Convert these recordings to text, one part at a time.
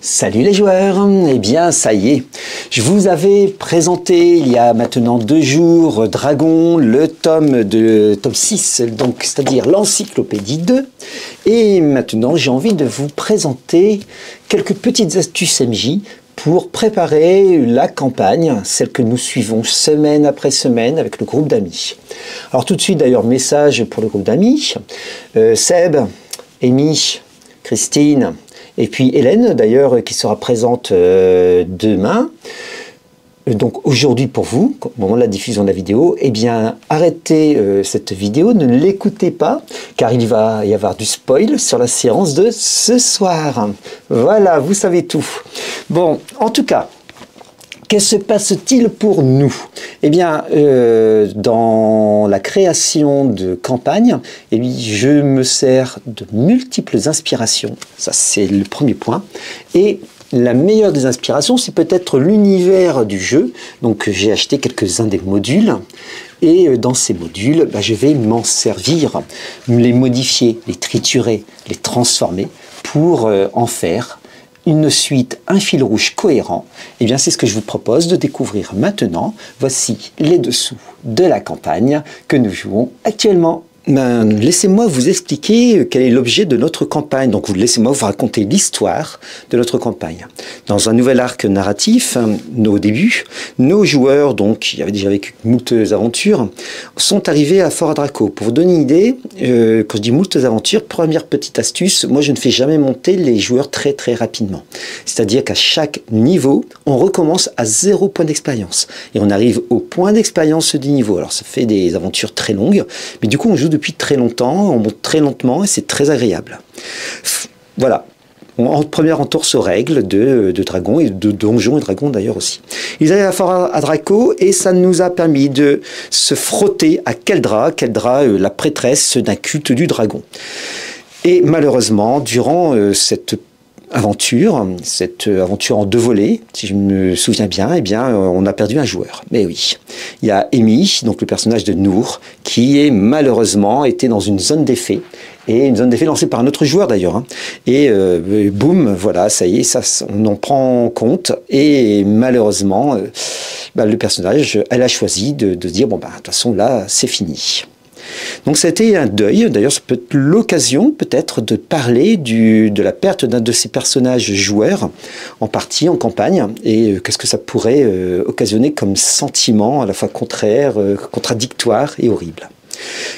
Salut les joueurs, eh bien ça y est, je vous avais présenté il y a maintenant 2 jours Dragon, le tome 6, donc c'est-à-dire l'encyclopédie 2, et maintenant j'ai envie de vous présenter quelques petites astuces MJ pour préparer la campagne, celle que nous suivons semaine après semaine avec le groupe d'amis. Alors tout de suite d'ailleurs, message pour le groupe d'amis, Seb, Amy, Christine, et puis Hélène d'ailleurs qui sera présente demain. Donc aujourd'hui pour vous, au moment de la diffusion de la vidéo, eh bien arrêtez cette vidéo, ne l'écoutez pas, car il va y avoir du spoil sur la séance de ce soir. Voilà, vous savez tout. Bon, en tout cas, que se passe-t-il pour nous? Eh bien, dans la création de campagne, eh bien, je me sers de multiples inspirations. Ça, c'est le premier point. Et la meilleure des inspirations, c'est peut-être l'univers du jeu. Donc, j'ai acheté quelques-uns des modules. Et dans ces modules, je vais m'en servir, les modifier, les triturer, les transformer pour en faire une suite, un fil rouge cohérent. Et bien c'est ce que je vous propose de découvrir maintenant. Voici les dessous de la campagne que nous jouons actuellement. Laissez-moi vous expliquer quel est l'objet de notre campagne. Donc laissez-moi vous raconter l'histoire de notre campagne. Dans un nouvel arc narratif, au début, nos joueurs, donc qui avaient déjà vécu moult aventures, sont arrivés à Fort Draco. Pour vous donner une idée, quand je dis moult aventures, première petite astuce, moi je ne fais jamais monter les joueurs très rapidement. C'est-à-dire qu'à chaque niveau, on recommence à 0 point d'expérience. Et on arrive au point d'expérience du niveau. Alors ça fait des aventures très longues, mais du coup on joue depuis très longtemps, on monte très lentement et c'est très agréable. Voilà. En première entorse aux règles de Dragon et de Donjons et Dragons d'ailleurs aussi. Ils arrivent à Fort Draco et ça nous a permis de se frotter à Keldra, la prêtresse d'un culte du dragon. Et malheureusement, durant cette aventure en 2 volets, si je me souviens bien, eh bien, on a perdu un joueur. Mais oui, il y a Amy, donc le personnage de Nour, qui est malheureusement été dans une zone d'effet, et une zone d'effet lancée par un autre joueur d'ailleurs. Et boum, voilà, ça y est, ça, on en prend compte, et malheureusement, le personnage, elle a choisi de dire, bon, de toute façon, là, c'est fini. Donc ça a été un deuil, d'ailleurs ça peut être l'occasion peut-être de parler de la perte d'un de ces personnages joueurs, en partie en campagne, et qu'est-ce que ça pourrait occasionner comme sentiment à la fois contraire, contradictoire et horrible.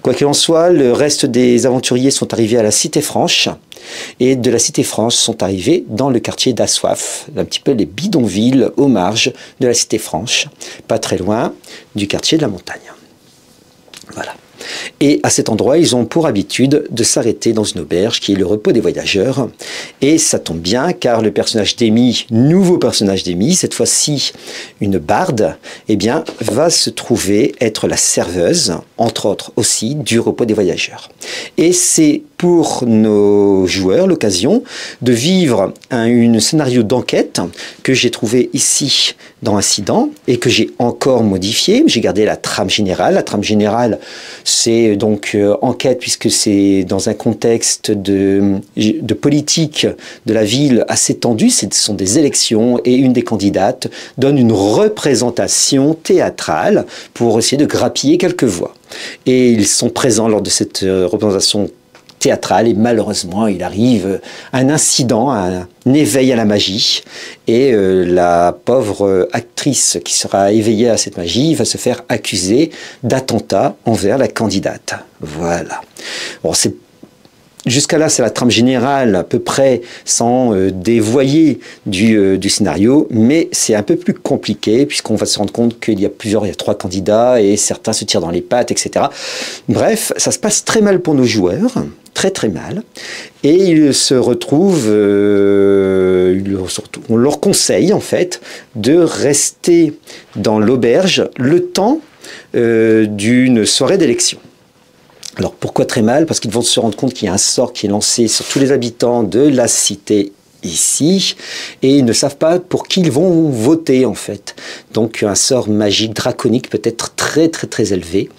Quoi qu'il en soit, le reste des aventuriers sont arrivés à la Cité Franche, et de la Cité Franche sont arrivés dans le quartier d'Assoif, un petit peu les bidonvilles aux marges de la Cité Franche, pas très loin du quartier de la Montagne. Voilà. Et à cet endroit, ils ont pour habitude de s'arrêter dans une auberge qui est le repos des voyageurs. Et ça tombe bien car le personnage d'Amy, nouveau personnage d'Amy, cette fois-ci une barde, eh bien, va se trouver être la serveuse, entre autres aussi, du repos des voyageurs. Et c'est pour nos joueurs l'occasion de vivre un scénario d'enquête que j'ai trouvé ici dans Incident et que j'ai encore modifié. J'ai gardé la trame générale. La trame générale, c'est donc enquête puisque c'est dans un contexte de politique de la ville assez tendu. Ce sont des élections et une des candidates donne une représentation théâtrale pour essayer de grappiller quelques voix. Et ils sont présents lors de cette représentation théâtrale et malheureusement il arrive un incident, un éveil à la magie et la pauvre actrice qui sera éveillée à cette magie va se faire accuser d'attentat envers la candidate. Voilà. Bon, jusqu'à là, c'est la trame générale, à peu près, sans dévoyer du scénario, mais c'est un peu plus compliqué, puisqu'on va se rendre compte qu'il y a 3 candidats, et certains se tirent dans les pattes, etc. Bref, ça se passe très mal pour nos joueurs, très mal, et ils se retrouvent, on leur conseille, en fait, de rester dans l'auberge le temps d'une soirée d'élection. Alors pourquoi très mal? Parce qu'ils vont se rendre compte qu'il y a un sort qui est lancé sur tous les habitants de la cité ici, et ils ne savent pas pour qui ils vont voter en fait. Donc un sort magique, draconique peut-être très très très élevé.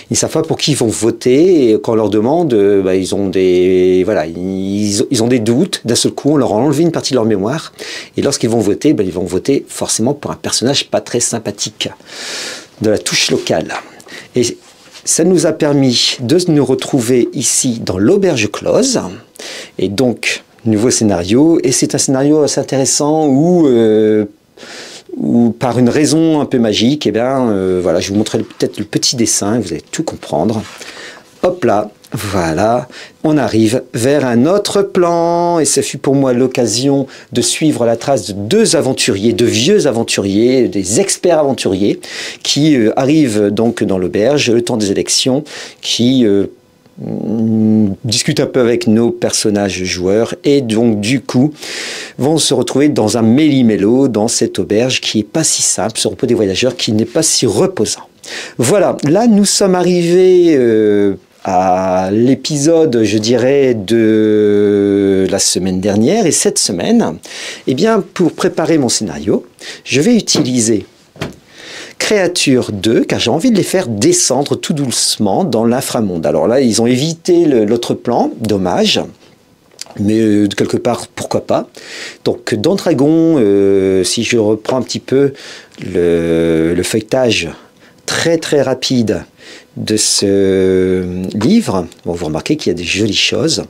Ils ne savent pas pour qui ils vont voter, et quand on leur demande, ils ont des ils ont des doutes. D'un seul coup, on leur a enlevé une partie de leur mémoire, et lorsqu'ils vont voter, ils vont voter forcément pour un personnage pas très sympathique, de la touche locale. Et ça nous a permis de nous retrouver ici dans l'auberge close, et donc nouveau scénario, et c'est un scénario assez intéressant où par une raison un peu magique, je vais vous montrer peut-être le petit dessin, vous allez tout comprendre. Hop là, voilà, on arrive vers un autre plan, et ce fut pour moi l'occasion de suivre la trace de deux aventuriers, de vieux aventuriers, des experts aventuriers, qui arrivent donc dans l'auberge, le temps des élections, qui discutent un peu avec nos personnages joueurs, et donc du coup vont se retrouver dans un méli-mélo dans cette auberge qui est pas si simple, ce repos des voyageurs qui n'est pas si reposant. Voilà, là nous sommes arrivés à l'épisode, je dirais, de la semaine dernière, et cette semaine, pour préparer mon scénario, je vais utiliser Créatures 2, car j'ai envie de les faire descendre tout doucement dans l'inframonde. Alors là, ils ont évité l'autre plan, dommage, mais quelque part, pourquoi pas. Donc dans Dragon, si je reprends un petit peu le feuilletage très très rapide de ce livre, vous remarquez qu'il y a des jolies choses.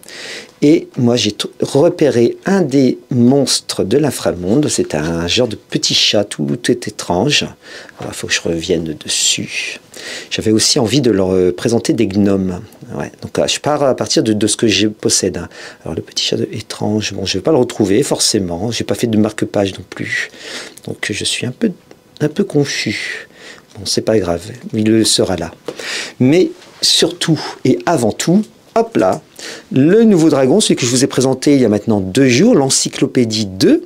Et moi, j'ai repéré un des monstres de l'inframonde. C'est un genre de petit chat tout étrange. Il faut que je revienne dessus. J'avais aussi envie de leur présenter des gnomes. Ouais, donc je pars à partir de ce que je possède. Alors le petit chat étrange, bon, je ne vais pas le retrouver forcément. Je n'ai pas fait de marque-page non plus. Donc je suis un peu confus. Bon, c'est pas grave, il le sera là. Mais surtout et avant tout, hop là, le nouveau dragon, celui que je vous ai présenté il y a maintenant 2 jours, l'encyclopédie 2.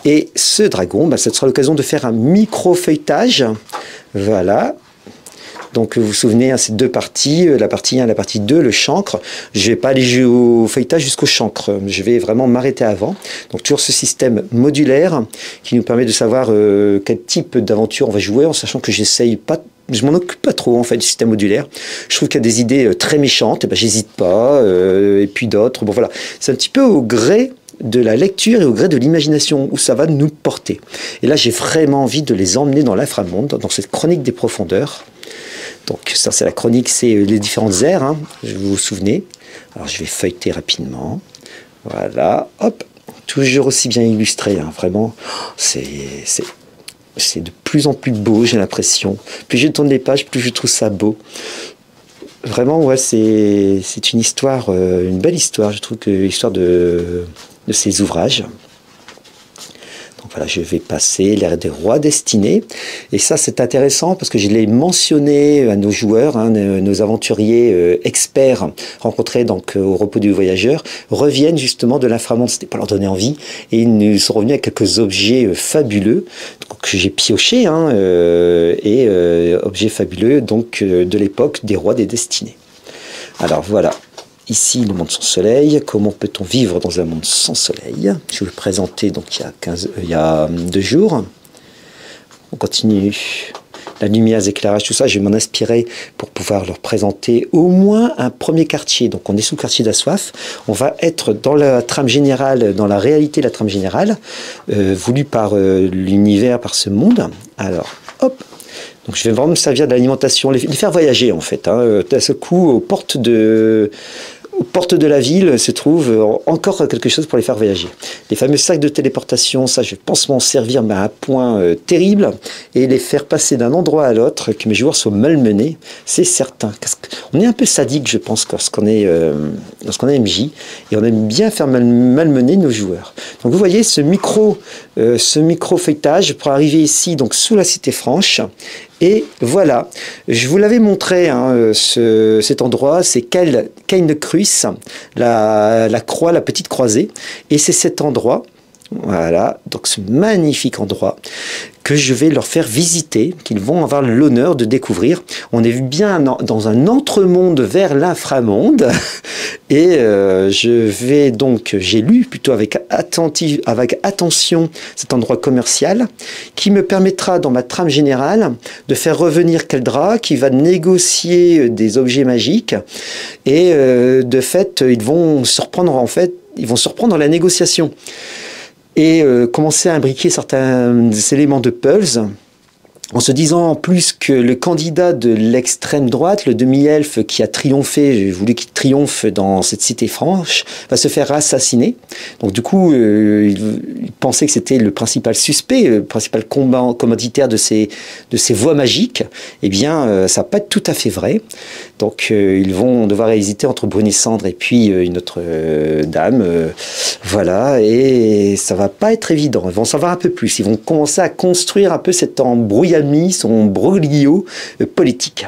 Et ce dragon, ça sera l'occasion de faire un micro-feuilletage. Voilà. Donc vous vous souvenez, ces 2 parties, la partie 1 et la partie 2, le chancre. Je ne vais pas aller au feuilletage jusqu'au chancre, je vais vraiment m'arrêter avant. Donc toujours ce système modulaire qui nous permet de savoir quel type d'aventure on va jouer, en sachant que je m'en occupe pas trop en fait du système modulaire. Je trouve qu'il y a des idées très méchantes, et j'hésite pas, et puis d'autres. Bon voilà, c'est un petit peu au gré de la lecture et au gré de l'imagination où ça va nous porter. Et là j'ai vraiment envie de les emmener dans l'inframonde, dans cette chronique des profondeurs. Donc ça c'est la chronique, c'est les différentes ères, hein, vous vous souvenez. Alors je vais feuilleter rapidement. Voilà, hop, toujours aussi bien illustré, hein, vraiment. C'est de plus en plus beau, j'ai l'impression. Plus je tourne les pages, plus je trouve ça beau. Vraiment, ouais, c'est une histoire, une belle histoire, je trouve, que l'histoire de ces ouvrages. Donc voilà, je vais passer l'ère des rois destinés. Et ça, c'est intéressant parce que je l'ai mentionné à nos joueurs, hein, nos aventuriers experts rencontrés donc, au repos du voyageur, reviennent justement de l'inframonde. C'était pour leur donner envie. Et ils nous sont revenus avec quelques objets fabuleux que j'ai piochés, hein, objets fabuleux donc, de l'époque des rois des destinées. Alors voilà. Ici, le monde sans soleil. Comment peut-on vivre dans un monde sans soleil? Je vais vous le présenter donc, il y a 2 jours. On continue. La lumière, les éclairages, tout ça, je vais m'en inspirer pour pouvoir leur présenter au moins un premier quartier. Donc on est sous le quartier d'Assoif. On va être dans la trame générale, dans la réalité de la trame générale, voulue par l'univers, par ce monde. Alors, hop. Donc je vais vraiment me servir de l'alimentation, les faire voyager en fait. Hein. À ce coup, aux portes de la ville se trouve encore quelque chose pour les faire voyager. Les fameux sacs de téléportation, ça je pense m'en servir à un point terrible et les faire passer d'un endroit à l'autre, que mes joueurs soient malmenés, c'est certain. On est un peu sadique, je pense, lorsqu'on est MJ, et on aime bien faire malmener nos joueurs. Donc vous voyez ce micro feuilletage pour arriver ici, donc sous la Cité Franche. Et voilà, je vous l'avais montré, hein, cet endroit, c'est Caine Cruis, la croix, la petite croisée. Et c'est cet endroit Voilà, donc ce magnifique endroit que je vais leur faire visiter, qu'ils vont avoir l'honneur de découvrir. On est bien dans un entremonde vers l'inframonde. Et je vais donc, j'ai lu plutôt avec attention cet endroit commercial qui me permettra dans ma trame générale de faire revenir Keldra qui va négocier des objets magiques. Et de fait, ils vont surprendre la négociation. Et commencer à imbriquer certains éléments de puzzle, en se disant en plus que le candidat de l'extrême droite, le demi-elfe qui a triomphé, j'ai voulu qu'il triomphe dans cette cité franche, va se faire assassiner. Donc du coup, il pensait que c'était le principal suspect, le principal commanditaire de ces voies magiques. Eh bien, ça va pas être tout à fait vrai. Donc ils vont devoir hésiter entre Brunissandre et puis une autre dame. Voilà, et ça va pas être évident. Ils vont savoir un peu plus. Ils vont commencer à construire un peu cet embrouillamie, son broglio politique.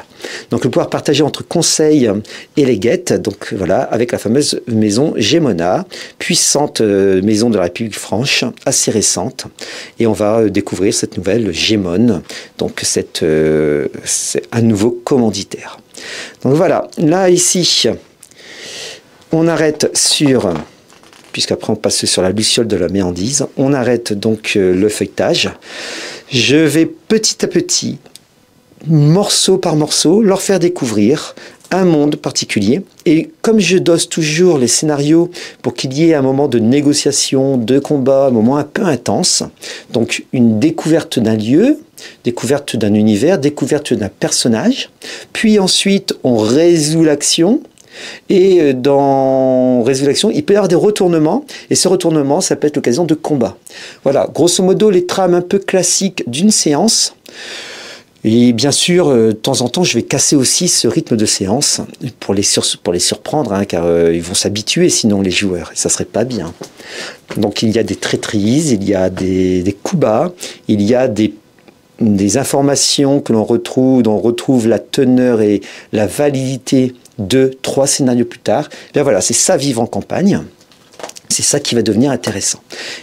Donc le pouvoir partagé entre Conseil et les Guettes, donc voilà, avec la fameuse maison Gémona, puissante maison de la République franche, assez récente. Et on va découvrir cette nouvelle Gémone, donc c'est un nouveau commanditaire. Donc voilà, là ici, on arrête sur, puisqu'après on passe sur la luciole de la méandise, on arrête donc le feuilletage. Je vais petit à petit, morceau par morceau, leur faire découvrir un monde particulier. Et comme je dose toujours les scénarios pour qu'il y ait un moment de négociation, de combat, un moment un peu intense, donc une découverte d'un lieu, découverte d'un univers, découverte d'un personnage, puis ensuite on résout l'action. Et dans Résurrection, il peut y avoir des retournements, et ce retournement, ça peut être l'occasion de combat. Voilà, grosso modo, les trames un peu classiques d'une séance. Et bien sûr, de temps en temps, je vais casser aussi ce rythme de séance pour les surprendre, hein, car ils vont s'habituer sinon les joueurs, et ça serait pas bien. Donc il y a des traîtrises, il y a des coups bas, il y a des informations que l'on retrouve, dont on retrouve la teneur et la validité 2-3 scénarios plus tard. Bien voilà, c'est ça vivre en campagne. C'est ça qui va devenir intéressant.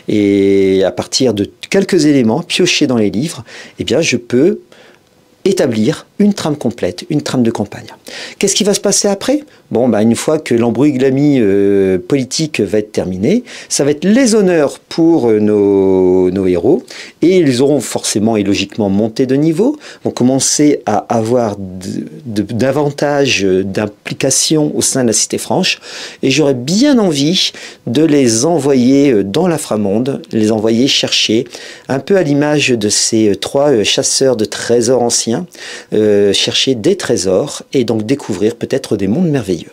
Et à partir de quelques éléments piochés dans les livres, eh bien je peux établir une trame complète, une trame de campagne. Qu'est-ce qui va se passer après? Bon, bah, une fois que l'embrouillamie politique va être terminée, ça va être les honneurs pour nos héros, et ils auront forcément et logiquement monté de niveau, vont commencer à avoir davantage d'implication au sein de la Cité Franche, et j'aurais bien envie de les envoyer dans l'inframonde, les envoyer chercher, un peu à l'image de ces 3 chasseurs de trésors anciens, chercher des trésors et donc découvrir peut-être des mondes merveilleux.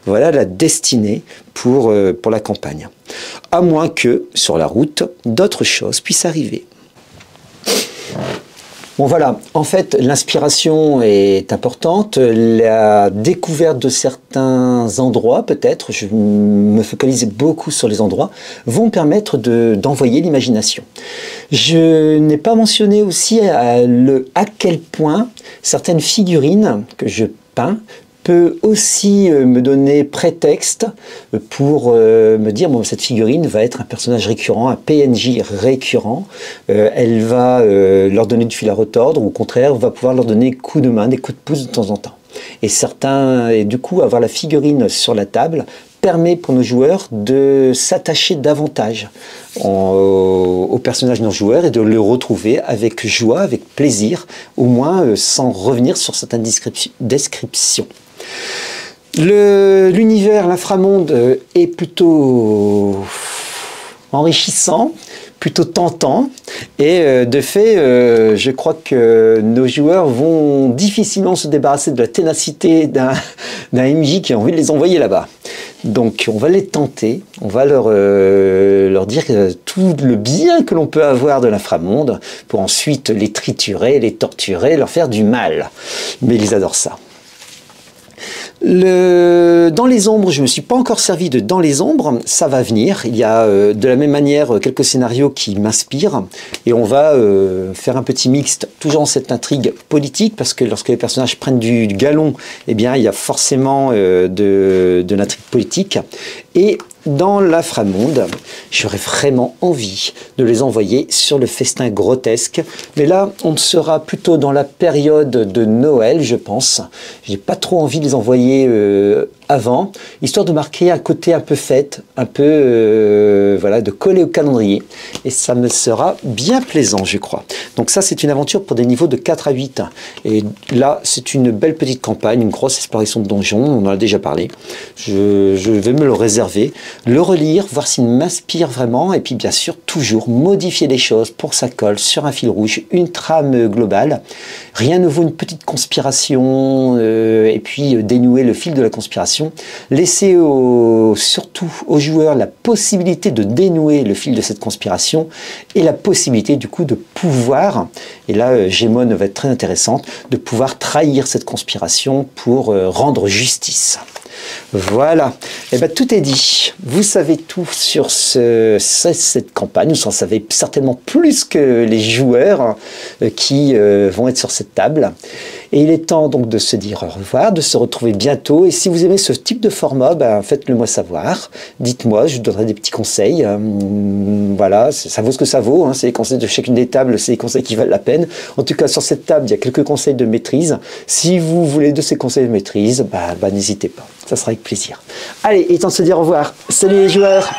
Voilà la destinée pour la campagne. À moins que, sur la route, d'autres choses puissent arriver. Bon voilà, en fait l'inspiration est importante, la découverte de certains endroits peut-être, je me focalise beaucoup sur les endroits, vont permettre d'envoyer l'imagination. Je n'ai pas mentionné aussi à quel point certaines figurines que je peins peut aussi me donner prétexte pour me dire bon, cette figurine va être un personnage récurrent, un PNJ récurrent, elle va leur donner du fil à retordre, ou au contraire va pouvoir leur donner coups de main, des coups de pouce de temps en temps. Et du coup avoir la figurine sur la table permet pour nos joueurs de s'attacher davantage au personnage non-joueur et de le retrouver avec joie, avec plaisir, au moins sans revenir sur certaines descriptions. L'univers, l'inframonde est plutôt enrichissant, plutôt tentant, et de fait, je crois que nos joueurs vont difficilement se débarrasser de la ténacité d'un MJ qui a envie de les envoyer là-bas. Donc on va les tenter, on va leur dire tout le bien que l'on peut avoir de l'inframonde pour ensuite les triturer, les torturer, leur faire du mal. Mais ils adorent ça. Dans les ombres, je ne me suis pas encore servi de Dans les ombres, ça va venir. Il y a de la même manière quelques scénarios qui m'inspirent et on va faire un petit mixte, toujours dans cette intrigue politique, parce que lorsque les personnages prennent du galon, eh bien, il y a forcément de l'intrigue politique. Et dans l'inframonde. J'aurais vraiment envie de les envoyer sur le festin grotesque. Mais là, on sera plutôt dans la période de Noël, je pense. J'ai pas trop envie de les envoyer avant, histoire de marquer un côté un peu fête, un peu voilà, de coller au calendrier. Et ça me sera bien plaisant, je crois. Donc ça, c'est une aventure pour des niveaux de 4 à 8. Et là, c'est une belle petite campagne, une grosse exploration de donjons, on en a déjà parlé. Je vais me le réserver, le relire, voir s'il m'inspire vraiment, et puis bien sûr, toujours modifier les choses pour que ça colle sur un fil rouge, une trame globale. Rien ne vaut une petite conspiration, et puis dénouer le fil de la conspiration. Laisser surtout aux joueurs la possibilité de dénouer le fil de cette conspiration et la possibilité du coup de pouvoir, et là Gémone va être très intéressante, de pouvoir trahir cette conspiration pour rendre justice. Voilà, et bien tout est dit. Vous savez tout sur cette campagne, vous en savez certainement plus que les joueurs qui vont être sur cette table. Et il est temps donc de se dire au revoir, de se retrouver bientôt. Et si vous aimez ce type de format, ben, faites-le moi savoir. Dites-moi, je vous donnerai des petits conseils. Voilà, ça vaut ce que ça vaut. Hein. C'est les conseils de chacune des tables, c'est les conseils qui valent la peine. En tout cas, sur cette table, il y a quelques conseils de maîtrise. Si vous voulez de ces conseils de maîtrise, ben, n'hésitez pas. Ça sera avec plaisir. Allez, il est temps de se dire au revoir. Salut les joueurs!